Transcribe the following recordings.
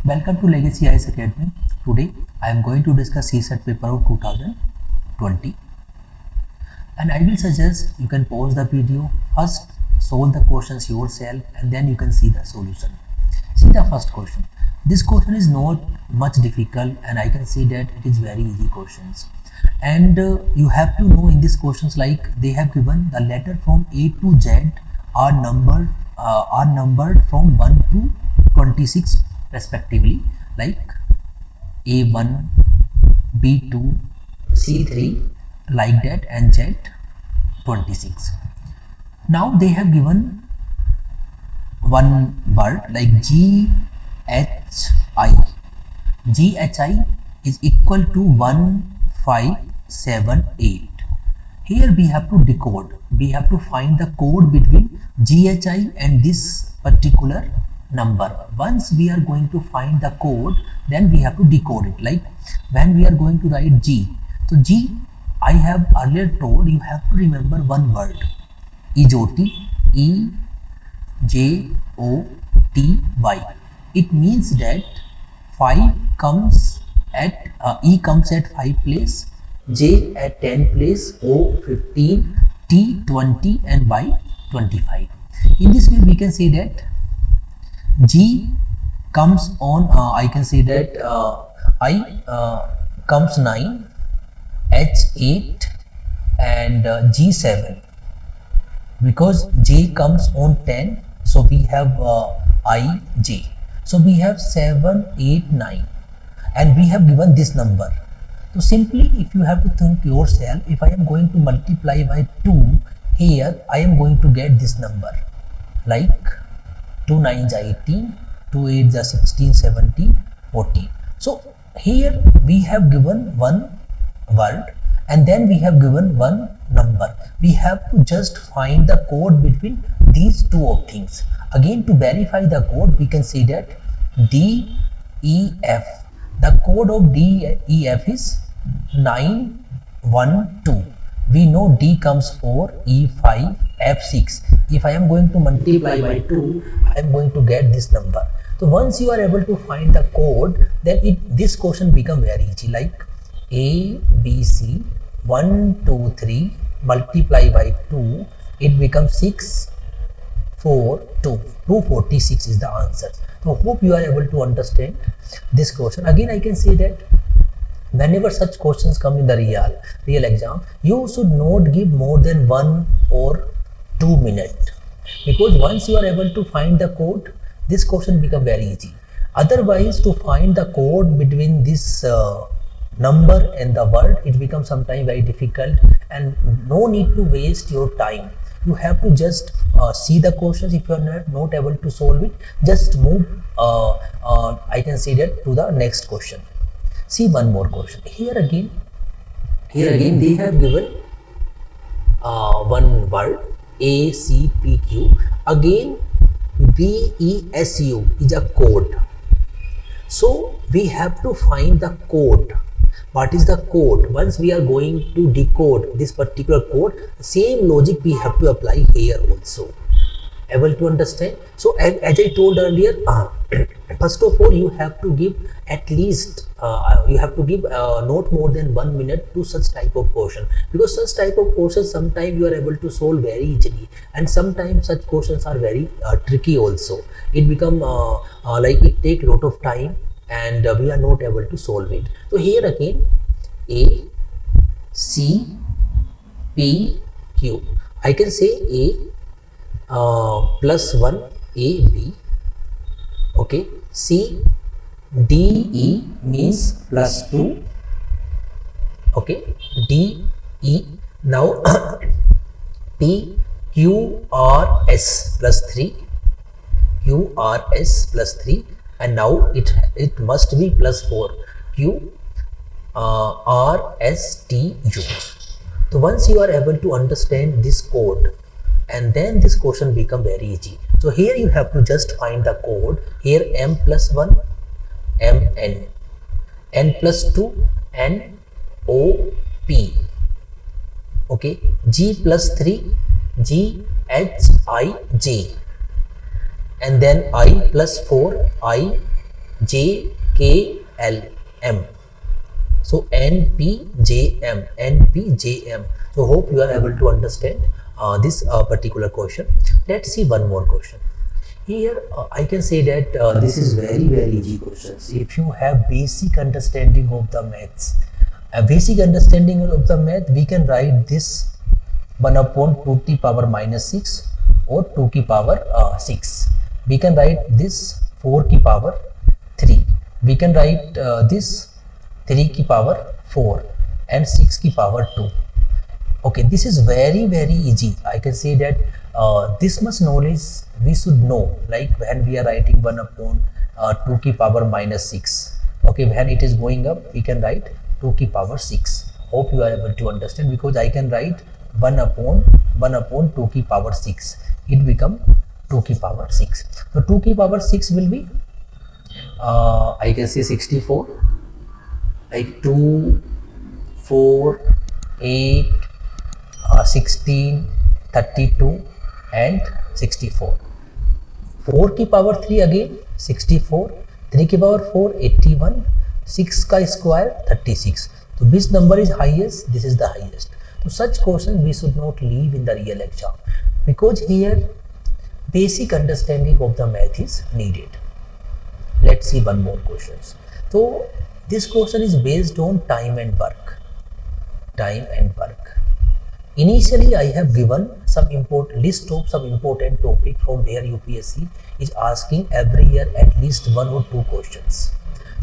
Welcome to Legacy IS Academy. Today I am going to discuss CSET paper of 2020 and I will suggest you can pause the video, first solve the questions yourself and then you can see the solution. See the first question. This question is not much difficult and I can say that it is very easy questions. And you have to know in these questions, like they have given the letter from A to Z are numbered from 1 to 26 respectively, like A1, B2, C3, like that, and Z26. Now they have given one word like GHI. GHI is equal to 1578. Here we have to decode. We have to find the code between GHI and this particular number. Once we are going to find the code, then we have to decode it. Like when we are going to write G, so G, I have earlier told you have to remember one word, EJOTY, EJOTY. It means that 5 comes at E comes at 5 place, J at 10 place, O 15, T 20 and Y 25. In this way we can say that G comes on, I can say that I comes 9, H 8 and G 7. Because J comes on 10, so we have I, J. So we have 7, 8, 9 and we have given this number. So simply if you have to think yourself, if I am going to multiply by 2, here I am going to get this number, like 2 9s are 18, 2 8s are 16, 17, 14. So here we have given one word and then we have given one number. We have to just find the code between these two of things. Again, to verify the code, we can say that DEF. The code of DEF is 912. We know D comes 4, E 5, F 6. If I am going to multiply by 2, I am going to get this number. So once you are able to find the code, then this question become very easy, like A, B, C, 1, 2, 3, multiply by 2, it becomes 6, 4, 2. 246 is the answer. So hope you are able to understand this question. Again, I can say that whenever such questions come in the real exam, you should not give more than 1 or 2 minutes, because once you are able to find the code, this question become very easy. Otherwise, to find the code between this number and the word, it becomes sometimes very difficult and no need to waste your time. You have to just see the questions. If you are not able to solve it, just move I can say that to the next question. See one more question. Here again they have given one word ACPQ. Again VESU is a code. So we have to find the code. What is the code? Once we are going to decode this particular code, same logic we have to apply here also. Able to understand? So as I told earlier, first of all you have to give at least not more than 1 minute to such type of question, because such type of questions sometimes you are able to solve very easily and sometimes such questions are very tricky also. It become like it take a lot of time and we are not able to solve it. So here again A, C, P, Q. I can say A plus 1 A, B. Okay. C, D, E means plus 2. Okay. D, E. Now P, Q, R, S plus 3. Q, R, S plus 3. And now it must be plus 4. Q, R, S, T, U. So once you are able to understand this code, and then this question become very easy. So here you have to just find the code. Here M plus 1, M, N. N plus 2, N, O, P. Okay. G plus 3, G, H, I, J. And then I plus 4, I, JKLM. So NPJM. So hope you are able to understand this particular question. Let's see one more question. Here I can say that this is very easy questions. If you have basic understanding of the maths, a basic understanding of the math, we can write this 1 upon 2 to the power minus 6 or 2 to the power 6. We can write this 4 to the power 3. We can write this 3 to the power 4 and 6 to the power 2. Okay, this is very easy. I can say that this much knowledge we should know, like when we are writing 1 upon 2 to the power minus 6. Okay, when it is going up, we can write 2 to the power 6. Hope you are able to understand, because I can write 1 upon 2 to the power 6. It become 2 to the power 6. So 2 to the power 6 will be I can say 64, like 2, 4, 8, 16, 32 and 64. 4 की power 3 again 64, 3 की power 4 81, 6 का square 36. So which number is highest? This is the highest. So such questions we should not leave in the real exam, because here basic understanding of the math is needed. Let's see one more questions. So this question is based on time and work. Initially, I have given some list of some important topic from where UPSC is asking every year at least 1 or 2 questions.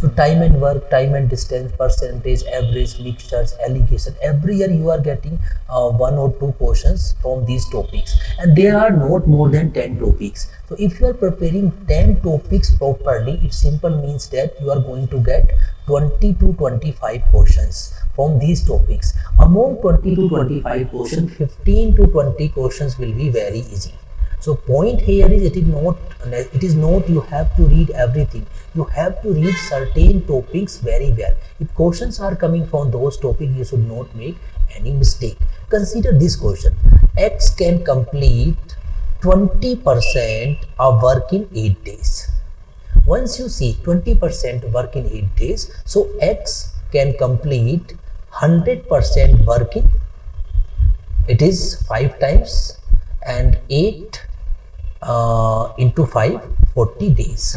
So time and work, time and distance, percentage, average, mixtures, allegation. Every year you are getting 1 or 2 questions from these topics, and there are not more than 10 topics. So if you are preparing 10 topics properly, it simply means that you are going to get 20 to 25 questions from these topics. Among 20 to 25 questions, 15 to 20 questions will be very easy. So point here is it is not you have to read everything. You have to read certain topics very well. If questions are coming from those topics, you should not make any mistake. Consider this question: X can complete 20% of work in 8 days. Once you see 20% work in 8 days, so X can complete 100% work in, it is 5 times, and 8 into 5, 40 days.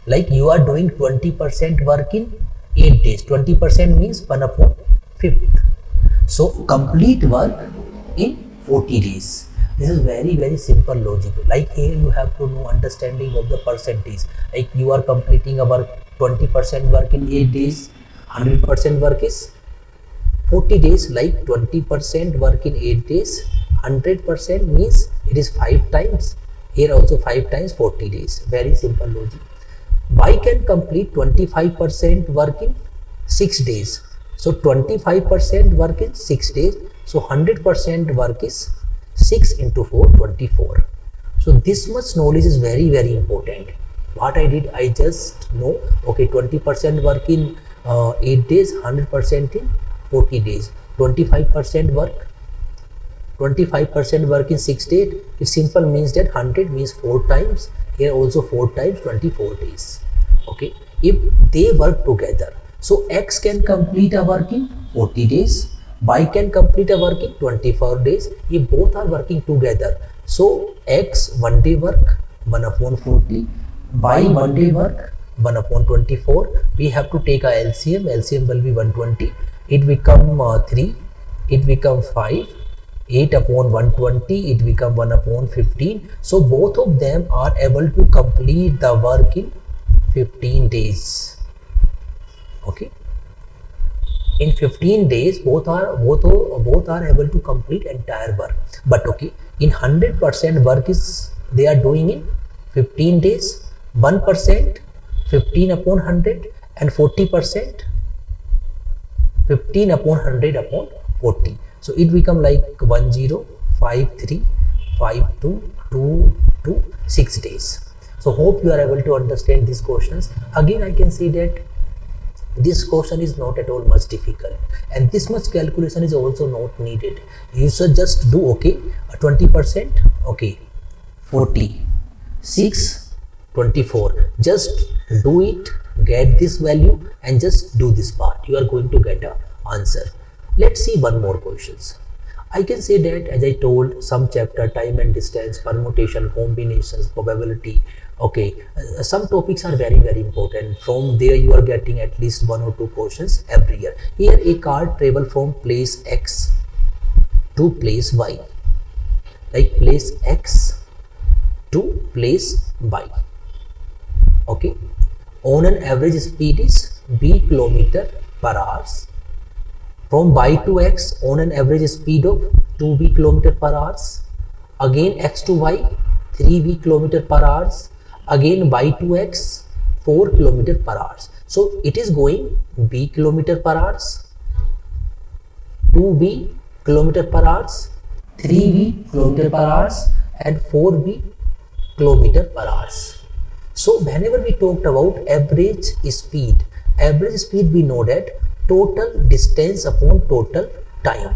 Like you are doing 20% work in 8 days. 20% means 1 upon 5th. So complete work in 40 days. This is very simple logic. Like here you have to know understanding of the percentage. Like you are completing a work 20% work in 8 days. 100% work is 40 days. Like 20% work in 8 days. 100% means it is 5 times. Here also 5 times 40 days. Very simple logic. Y can complete 25% work in 6 days. So 25% work in 6 days. So 100% work is 6 into 4, 24. So this much knowledge is very important. What I did, I just know, okay, 20% work in 8 days, 100% in 40 days. 25% work in 6 days. It simple means that 100 means 4 times. Here also 4 times 24 days. Okay, if they work together, so X can complete a work in 40 days, Y can complete a work in 24 days. If both are working together, so X 1 day work 1 upon 40, Y 1 day work 1 upon 24. We have to take a LCM. LCM will be 120. It become 3. It become 5. 8 upon 120. It become 1 upon 15. So both of them are able to complete the work in 15 days. Okay. In 15 days, both are able to complete entire work. But okay, in 100% work is they are doing in 15 days. 1% 15 upon 100, and 40% 15 upon 100 upon 40. So it become like 10535222 6 days. So hope you are able to understand these questions. Again, I can say that this question is not at all much difficult, and this much calculation is also not needed. You should just do, okay, 20%, okay, 40, 6 24. Just do it, get this value and just do this part. You are going to get a answer. Let's see one more questions. I can say that, as I told, some chapter, time and distance, permutation, combinations, probability. Okay, some topics are very important. From there you are getting at least 1 or 2 questions every year. Here a car travel from place X to place Y, like place X to place Y. Okay, on an average speed is b kilometer per hour. From Y to X on an average speed of 2b kilometer per hour. Again X to Y 3b kilometer per hour. Again Y to X 4 kilometer per hour. So it is going b kilometer per hour, 2b kilometer per hour, 3b kilometer per hour and 4b kilometer per hour. So whenever we talked about average speed we know that total distance upon total time.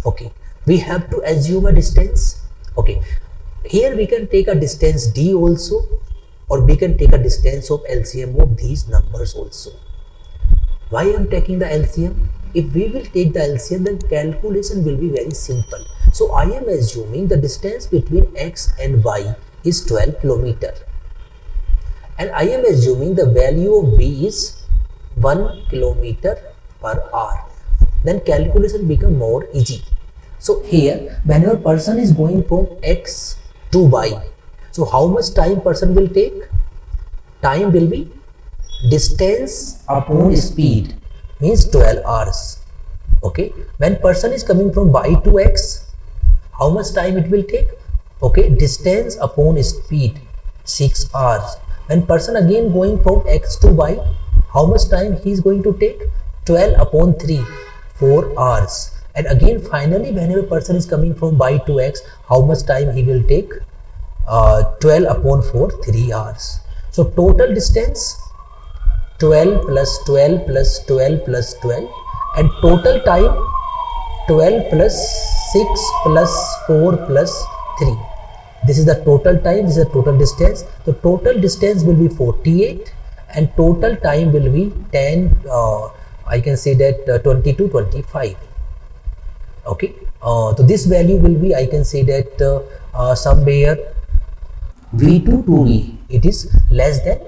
Okay, we have to assume a distance. Okay, here we can take a distance d also, or we can take a distance of LCM of these numbers also. Why I am taking the LCM? If we will take the LCM, then calculation will be very simple. So I am assuming the distance between X and Y is 12 kilometer, and I am assuming the value of B is 1 kilometer per hour. Then calculation become more easy. So here, whenever person is going from X to Y, so how much time person will take? Time will be distance upon speed, means 12 hours. Okay, when person is coming from Y to X, how much time it will take? Okay, distance upon speed 6 hours. When person again going from X to Y, how much time he is going to take? 12 upon 3, 4 hours. And again finally whenever person is coming from Y to X, how much time he will take? 12 upon 4, 3 hours. So total distance 12 plus 12 plus 12 plus 12, and total time 12 plus 6 plus 4 plus 3. This is the total time, this is the total distance. The total distance will be 48 and total time will be 10, I can say that 22, 25. Okay, so this value will be, I can say that somewhere V2 to V, it is less than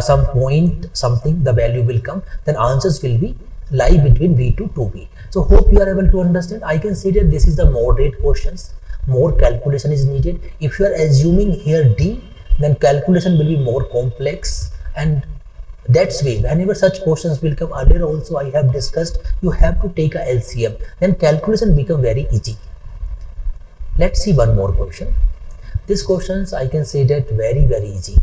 some point something, the value will come, then answers will be lie between V2 to V. So hope you are able to understand. I can say that this is the moderate questions, more calculation is needed. If you are assuming here D, then calculation will be more complex, and that's way whenever such questions will come, earlier also I have discussed, you have to take a LCM, then calculation become very easy. Let's see one more question. These questions I can say that very easy,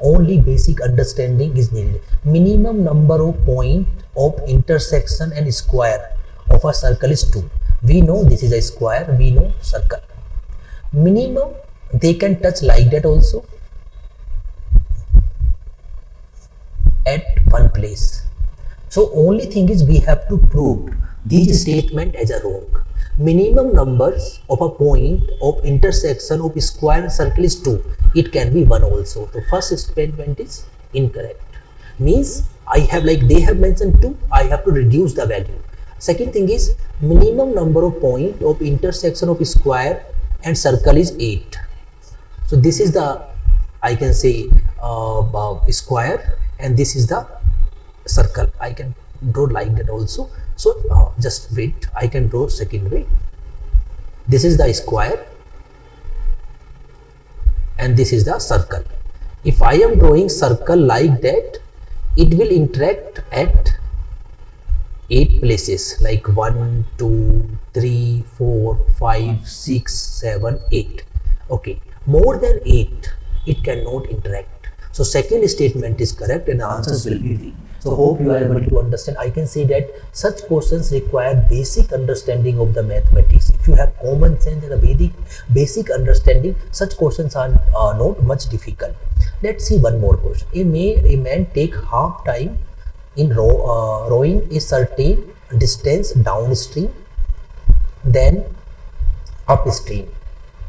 only basic understanding is needed. Minimum number of point of intersection and square of a circle is 2. We know this is a square, we know circle. Minimum they can touch like that also at one place. So only thing is we have to prove this statement as a wrong. Minimum numbers of a point of intersection of square and circle is 2. It can be 1 also. The first statement is incorrect. Means I have, like they have mentioned 2, I have to reduce the value. Second thing is minimum number of point of intersection of square and circle is 8. So this is the, I can say square, and this is the circle. I can draw like that also. So just wait, I can draw second way. This is the square and this is the circle. If I am drawing circle like that, it will interact at 8 places, like 1, 2, 3, 4, 5, 6, 7, 8. Okay, more than 8 it cannot interact. So second statement is correct and the answers will be D. So hope you are able to understand. I can say that such questions require basic understanding of the mathematics. If you have common sense and a basic understanding, such questions are not much difficult. Let's see one more question. A man take half time in rowing a certain distance downstream, then upstream.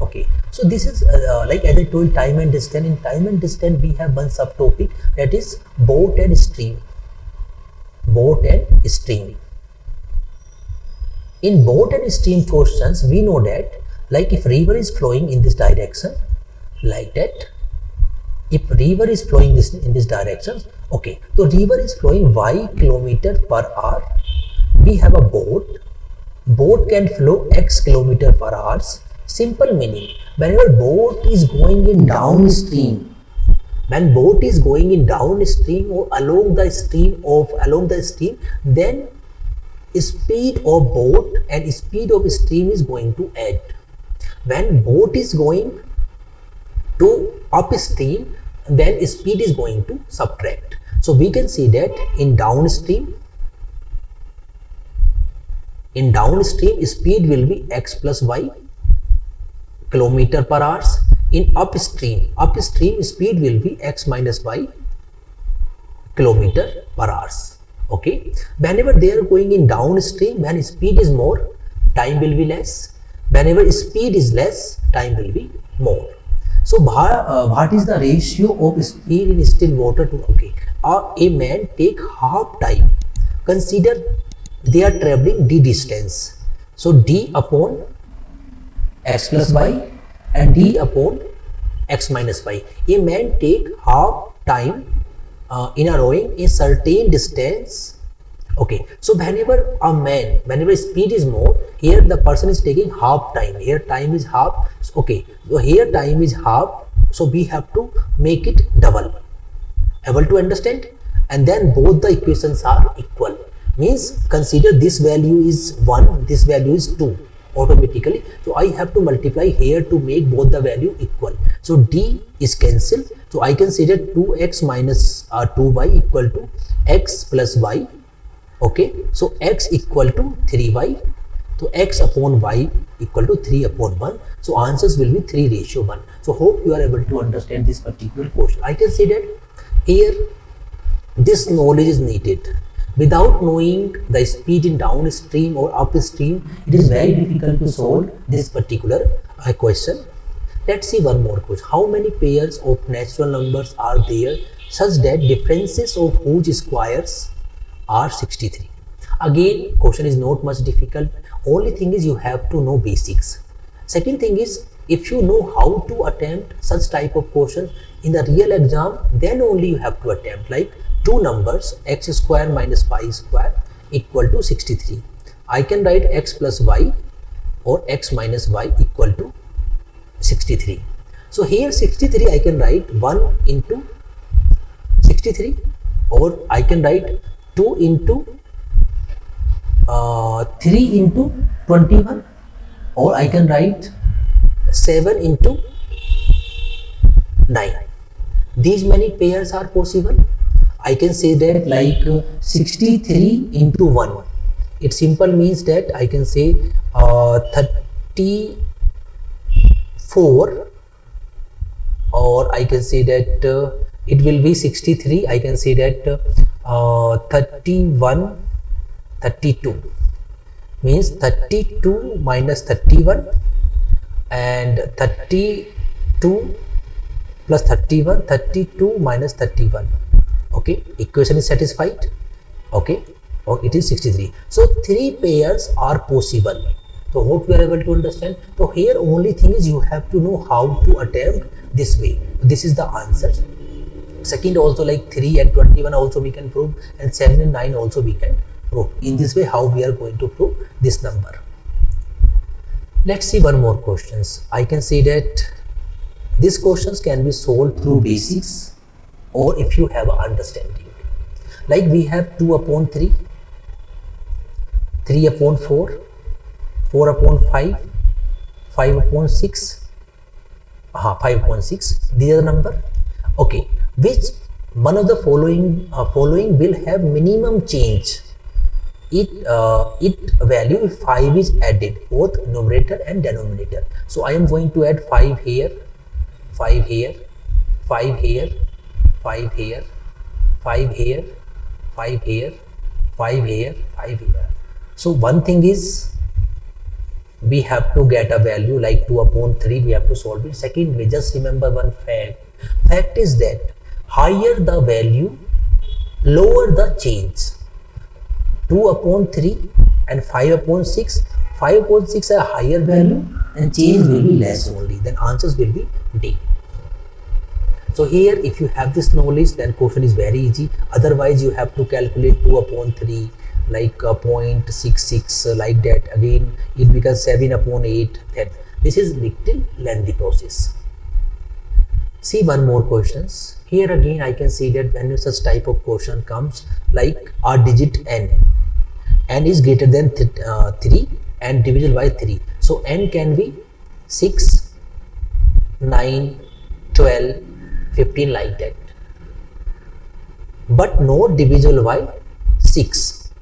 Okay, so this is like as I told, time and distance. In time and distance we have one subtopic, that is boat and stream. Boat and stream. In boat and stream questions, we know that like if river is flowing in this direction, like that, if river is flowing in this direction, okay, so river is flowing y kilometer per hour. We have a boat can flow x kilometer per hour. Simple meaning, whenever boat is going in downstream, when boat is going in downstream or along the stream, then speed of boat and speed of stream is going to add. When boat is going to upstream, then speed is going to subtract. So we can see that in downstream speed will be x plus y kilometer per hour. In upstream speed will be x minus y kilometer per hour. Okay, whenever they are going in downstream, when speed is more, time will be less. Whenever speed is less, time will be more. So what is the ratio of speed in still water to, okay, a man take half time. Consider they are traveling d distance, so d upon x plus y and d upon x minus y. A man take half time in a rowing a certain distance. Okay, so whenever speed is more, here the person is taking half time, here time is half. Okay, so here time is half, so we have to make it double. Able to understand? And then both the equations are equal, means consider this value is 1, this value is 2 automatically, so I have to multiply here to make both the value equal. So d is cancelled, so I can say that 2x minus 2y equal to x plus y. Okay, so x equal to 3y, so x upon y equal to 3 upon 1. So answers will be 3:1. So hope you are able to understand this particular question. I can say that here this knowledge is needed. Without knowing the speed in downstream or upstream, it is very difficult to solve this particular question. Let's see one more question. How many pairs of natural numbers are there such that differences of whose squares are 63? Again, question is not much difficult. Only thing is you have to know basics. Second thing is, if you know how to attempt such type of questions in the real exam, then only you have to attempt. Like two numbers, x square minus y square equal to 63. I can write x plus y or x minus y equal to 63. So here 63 I can write 1 into 63, or I can write 2 into 3 into 21, or I can write 7 into 9. These many pairs are possible. I can say that like 63 into 1. It simple means that I can say 34, or I can say that it will be 63. I can say that 31, 32 means 32 minus 31 and 32 plus 31, 32 minus 31. Okay, equation is satisfied. Okay, or it is 63. So 3 pairs are possible. So hope you are able to understand. So here only thing is you have to know how to attempt this way. This is the answer. Second also, like 3 and 21 also we can prove, and 7 and 9 also we can prove. In this way how we are going to prove this number. Let's see one more questions. I can say that these questions can be solved through basics, or if you have an understanding. Like we have 2 upon 3, 3 upon 4, 4 upon 5, 5 upon 6, 5 upon 6, these are the number. Okay, which one of the following will have minimum change? It value if 5 is added, both numerator and denominator. So I am going to add 5 here, 5 here, 5 here, 5 here, 5 here, 5 here, 5 here, 5 here. So one thing is we have to get a value like 2 upon 3, we have to solve it. Second way, just remember one fact is that higher the value, lower the change. 2 upon 3 and 5 upon 6, 5 upon 6 are higher value and change will be less only, then answers will be D. So here if you have this knowledge, then question is very easy. Otherwise you have to calculate 2 upon 3 like 0.66 like that, again it becomes 7 upon 8, then this is little lengthy process. See one more questions. Here again I can see that when such type of question comes like a digit n is greater than 3 and divisible by 3. So n can be 6, 9, 12, 15 like that, but not divisible by 6.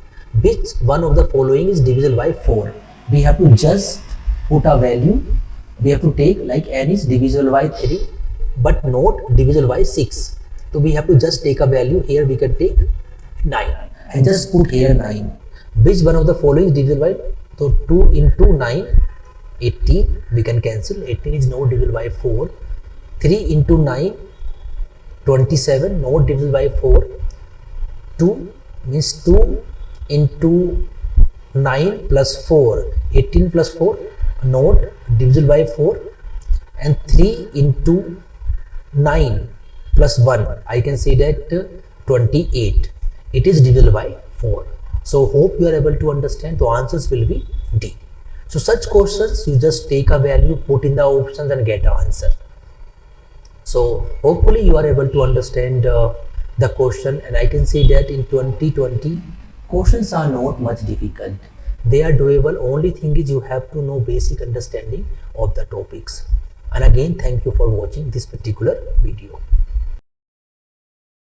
Which one of the following is divisible by 4? We have to just put a value, we have to take like n is divisible by 3 but not divisible by 6. So we have to just take a value, here we can take 9 and just put here 9. Which one of the following is divisible by? So 2 into 9, 18, we can cancel, 18 is not divisible by 4. 3 into 9, 27, not divisible by 4. 2 means 2 into 9 plus 4, 18 plus 4, not divisible by 4. And 3 into 9 plus 1, I can say that 28, it is divisible by 4. So hope you are able to understand. The answers will be D. So such questions you just take a value, put in the options and get an answer. So hopefully you are able to understand the question, and I can say that in 2020 questions are not much difficult. They are doable. Only thing is you have to know basic understanding of the topics. And again, thank you for watching this particular video.